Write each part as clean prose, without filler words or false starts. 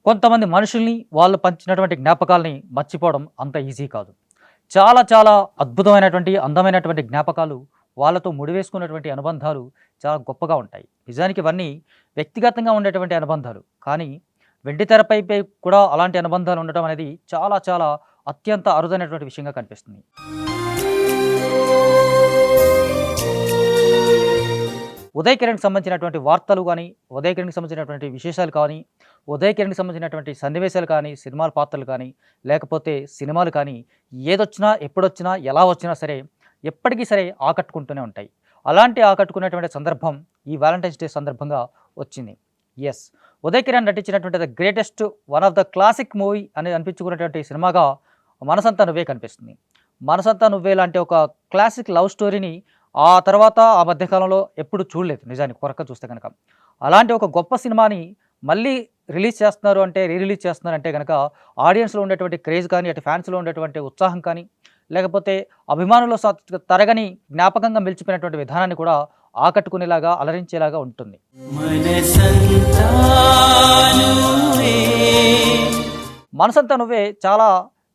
కొంతమంది మనుషుల్ని వాళ్ళు పంచినటువంటి జ్ఞాపకాల్ని మర్చిపోవడం అంత ఈజీ కాదు. చాలా చాలా అద్భుతమైనటువంటి, అందమైనటువంటి జ్ఞాపకాలు, వాళ్ళతో ముడివేసుకున్నటువంటి అనుబంధాలు చాలా గొప్పగా ఉంటాయి. నిజానికి ఇవన్నీ వ్యక్తిగతంగా ఉండేటువంటి అనుబంధాలు. కానీ వెండితెరపైపై కూడా అలాంటి అనుబంధాలు ఉండటం అనేది చాలా చాలా అత్యంత అరుదైనటువంటి విషయంగా కనిపిస్తుంది. ఉదయ్ కిరణ్‌కి సంబంధించినటువంటి వార్తలు గానీ, ఉదయ్ కిరణ్‌కి సంబంధించినటువంటి విశేషాలు కానీ, ఉదయ్ కిరణ్‌కి సంబంధించినటువంటి సన్నివేశాలు కానీ, సినిమాల పాత్రలు కానీ, లేకపోతే సినిమాలు కానీ, ఏదొచ్చినా, ఎప్పుడొచ్చినా, ఎలా వచ్చినా సరే, ఎప్పటికీ సరే ఆకట్టుకుంటూనే ఉంటాయి. అలాంటి ఆకట్టుకునేటువంటి సందర్భం ఈ వాలంటైన్స్ డే సందర్భంగా వచ్చింది. యెస్. ఉదయ్ కిరణ్ నటించినటువంటి the greatest one of the classic movie అని అనిపించుకున్నటువంటి సినిమాగా 'మనసంతా నువ్వే' కనిపిస్తుంది. 'మనసంతా నువ్వే' లాంటి ఒక క్లాసిక్ లవ్ స్టోరీని ఆ తర్వాత ఆ మధ్యకాలంలో ఎప్పుడు చూడలేదు నిజానికి కొరక చూస్తే గనక. అలాంటి ఒక గొప్ప సినిమాని మళ్ళీ రిలీజ్ చేస్తున్నారు అంటే, రిలీజ్ చేస్తున్నారంటే గనక ఆడియన్స్‌లో ఉండేటువంటి క్రేజ్ కానీ, అటు ఫ్యాన్స్‌లో ఉండేటువంటి ఉత్సాహం కానీ, లేకపోతే అభిమానుల తరగని జ్ఞాపకంగా నిలిచిపోయినటువంటి విధానాన్ని కూడా ఆకట్టుకునేలాగా, అలరించేలాగా ఉంటుంది. మనసంతా నువ్వే చాలా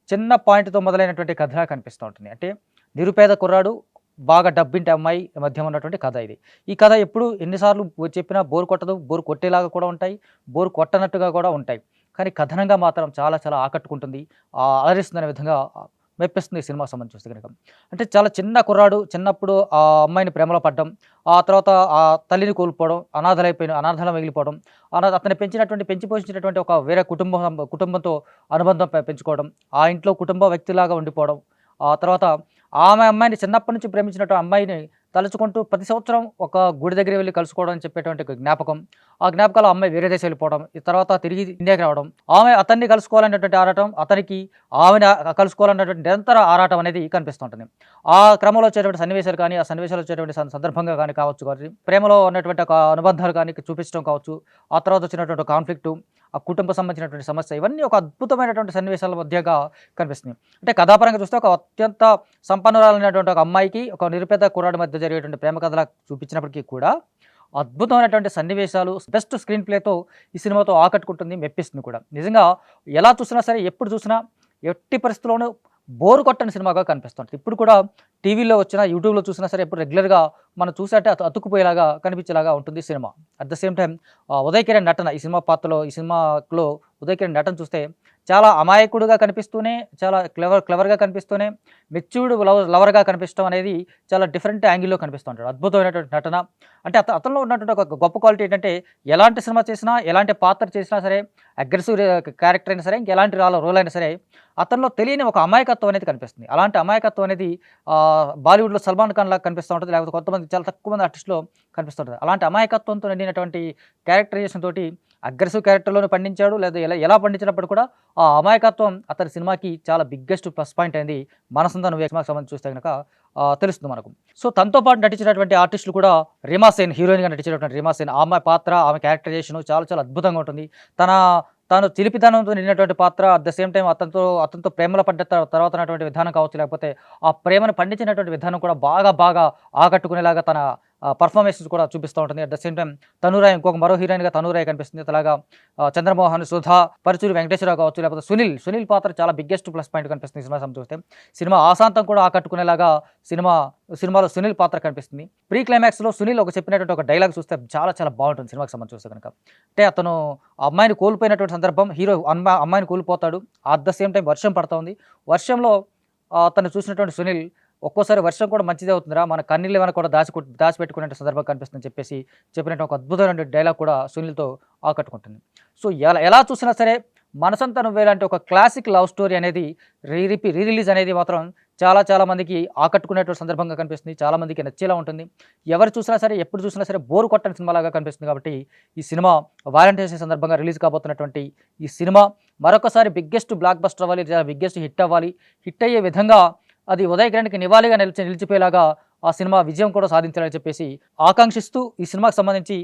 చిన్న పాయింట్‌తో మొదలైనటువంటి కథలా కనిపిస్తూ ఉంటుంది. అంటే నిరుపేద కుర్రాడు, బాగా డబ్బింటి అమ్మాయి మధ్య ఉన్నటువంటి కథ ఇది. ఈ కథ ఎప్పుడు ఎన్నిసార్లు చెప్పినా బోర్ కొట్టదు. బోర్ కొట్టేలాగా కూడా ఉంటాయి. బోర్ కొట్టనట్టుగా కూడా ఉంటాయి. కానీ కథనంగా మాత్రం చాలా చాలా ఆకట్టుకుంటుంది. అలరిస్తుందనే విధంగా మెప్పిస్తుంది ఈ సినిమాకి సంబంధించి చూస్తే గనుక. అంటే చాలా చిన్న కుర్రాడు కుర్రాడు ఆ అమ్మాయిని ప్రేమలో పడ్డం, ఆ తర్వాత ఆ తల్లిని కోల్పోవడం, అనాథలా మిగిలిపోవడం, అతన్ని పెంచి పోషించినటువంటి ఒక వేరే కుటుంబంతో అనుబంధం పెంచుకోవడం, ఆ ఇంట్లో కుటుంబ వ్యక్తిలాగా ఉండిపోవడం, ఆ తర్వాత అమ్మాయిని చిన్నప్పటి నుంచి ప్రేమించినటువంటి అమ్మాయిని తలుచుకుంటూ ప్రతి సంవత్సరం ఒక గుడి దగ్గరికి వెళ్ళి కలుసుకోవడం అని చెప్పేటువంటి ఒక జ్ఞాపకం. ఆ జ్ఞాపకాలు అమ్మాయి వేరే దేశం వెళ్ళిపోవడం, ఈ తర్వాత తిరిగి ఇండియాకి రావడం, ఆమె అతన్ని కలుసుకోవాలనేటువంటి ఆరాటం, అతనికి ఆమెను కలుసుకోవాలన్నటువంటి నిరంతర ఆరాటం అనేది కనిపిస్తుంటుంది. ఆ క్రమంలో వచ్చేటువంటి సన్నివేశాలు కానీ, ఆ సన్నివేశాలు వచ్చేటువంటి సందర్భంగా కానీ కావచ్చు, కానీ ప్రేమలో ఉన్నటువంటి ఒక అనుబంధాలు కానీ చూపించడం కావచ్చు, ఆ తర్వాత వచ్చినటువంటి కాన్ఫ్లిక్టు, ఆ కుటుంబ సంబంధించినటువంటి సమస్య, ఇవన్నీ ఒక అద్భుతమైనటువంటి సన్నివేశాల మధ్యగా కనిపిస్తుంది. అంటే కథాపరంగా చూస్తే ఒక అత్యంత సంపన్నురాలైనటువంటి ఒక అమ్మాయికి ఒక నిరుపేద కుర్రాడి మధ్య జరిగేటువంటి ప్రేమ కథలా చూపించినప్పటికీ కూడా అద్భుతమైనటువంటి సన్నివేశాలు, బెస్ట్ స్క్రీన్ ప్లేతో ఈ సినిమాతో ఆకట్టుకుంటుంది, మెప్పిస్తుంది కూడా. నిజంగా ఎలా చూసినా సరే, ఎప్పుడు చూసినా, ఎట్టి పరిస్థితుల్లోనూ బోరు కొట్టని సినిమాగా కనిపిస్తుంది. ఇప్పుడు కూడా టీవీలో వచ్చినా, యూట్యూబ్లో చూసినా సరే, ఎప్పుడు రెగ్యులర్గా మనం చూసాటే అతుక్కుపోయేలాగా కనిపించేలాగా ఉంటుంది cinema. At the same time Uday Kiran నటన ఈ సినిమాలో ఉదయ్ కిరణ్ నటన చూస్తే చాలా అమాయకుడుగా కనిపిస్తూనే, చాలా క్లవర్గా కనిపిస్తూనే, మెచ్యూర్డ్ లవర్గా కనిపించడం అనేది చాలా డిఫరెంట్ యాంగిల్లో కనిపిస్తూ ఉంటాడు. అద్భుతమైనటువంటి నటన. అంటే అతనిలో ఉన్నటువంటి ఒక గొప్ప క్వాలిటీ ఏంటంటే, ఎలాంటి సినిమా చేసినా, ఎలాంటి పాత్ర చేసినా సరే, అగ్రెసివ్ క్యారెక్టర్ అయినా సరే, ఇంకెలాంటి రోల్ అయినా సరే, అతనిలో తెలియని ఒక అమాయకత్వం అనేది కనిపిస్తుంది. అలాంటి అమాయకత్వం అనేది బాలీవుడ్లో సల్మాన్ ఖాన్ లాగా కనిపిస్తూ ఉంటుంది, లేకపోతే కొంతమంది చాలా తక్కువ మంది ఆర్టిస్టులో కనిపిస్తుంటుంది. అలాంటి అమాయకత్వంతో నిండినటువంటి క్యారెక్టరైజేషన్ తోటి అగ్రెసివ్ క్యారెక్టర్లోనే పండించాడు, లేదా ఎలా పండించినప్పుడు కూడా ఆ అమాయకత్వం అతని సినిమాకి చాలా బిగ్గెస్ట్ ప్లస్ పాయింట్ అయింది. మనసంతా నువ్వే సినిమాకి సంబంధించి చూస్తే కనుక తెలుస్తుంది మనకు. సో తనతో పాటు నటించినటువంటి ఆర్టిస్టులు కూడా రీమా సేన్, హీరోయిన్గా నటించినటువంటి రీమా సేన్, ఆమె పాత్ర, ఆమె క్యారెక్టరైజేషన్ చాలా చాలా అద్భుతంగా ఉంటుంది. తాను చిలిపితనంతో నిండినటువంటి పాత్ర, అట్ ద సేమ్ టైం అతనితో ప్రేమలో పడ్డ తర్వాత ఉన్నటువంటి విధానం కావచ్చు, లేకపోతే ఆ ప్రేమను పండించినటువంటి విధానం కూడా బాగా ఆకట్టుకునేలాగా తన పర్ఫార్మెన్సెస్ కూడా చూపిస్తూ ఉంటుంది. At the same time Tanu Rai, మరో హీరోయిన్గా తనురాయ్ కనిపిస్తుంది. అలాగా చంద్రమోహన్, సుధా, పరుచూరి వెంకటేశ్వరరావు కావచ్చు, లేకపోతే సునీల్ పాత్ర చాలా బిగ్గెస్ట్ ప్లస్ పాయింట్ కనిపిస్తుంది సినిమా చూస్తే. సినిమా ఆశాంతం కూడా ఆకట్టుకునేలాగా సినిమాలో సునీల్ పాత్ర కనిపిస్తుంది. ప్రీ క్లైమాక్స్లో సునీల్ చెప్పినటువంటి ఒక డైలాగ్ చూస్తే చాలా చాలా బాగుంటుంది సినిమాకి సంబంధించి చూస్తే కనుక. అంటే అతను అమ్మాయిని కోల్పోయినటువంటి సందర్భం, హీరో అమ్మాయిని కోల్పోతాడు. అట్ ద సేమ్ టైం వర్షం పడుతూ ఉంది. వర్షంలో తను చూసినటువంటి సునీల్, ఒక్కోసారి వర్షం కూడా మంచిదే అవుతుందిరా, మన కన్నీళ్ళు ఏమైనా కూడా దాచిపెట్టుకునే సందర్భం కనిపిస్తుందని చెప్పినట్టు ఒక అద్భుతమైన డైలాగ్ కూడా సునీల్తో ఆకట్టుకుంటుంది. సో ఎలా చూసినా సరే మనసంతా నువ్వే లాంటి ఒక క్లాసిక్ లవ్ స్టోరీ అనేది రిలీజ్ అనేది మాత్రం చాలా మందికి ఆకట్టుకునేటువంటి సందర్భంగా కనిపిస్తుంది. చాలామందికి నచ్చేలా ఉంటుంది. ఎవరు చూసినా సరే, ఎప్పుడు చూసినా సరే బోరు కొట్టని సినిమాలాగా కనిపిస్తుంది. కాబట్టి ఈ సినిమా వాలంటైన్స్ డే సందర్భంగా రిలీజ్ కాబోతున్నటువంటి ఈ సినిమా మరొకసారి బిగ్గెస్ట్ బ్లాక్ బస్టర్ అవ్వాలి, బిగ్గెస్ట్ హిట్ అవ్వాలి. హిట్ అయ్యే విధంగా అది ఉదయ్ కిరణ్కి నివాళిగా నిలిచిపోయేలాగా ఆ సినిమా విజయం కూడా సాధించాలని చెప్పేసి ఆకాంక్షిస్తూ ఈ సినిమాకి సంబంధించి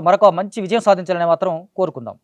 మరొక మంచి విజయం సాధించాలని మాత్రం కోరుకుందాం.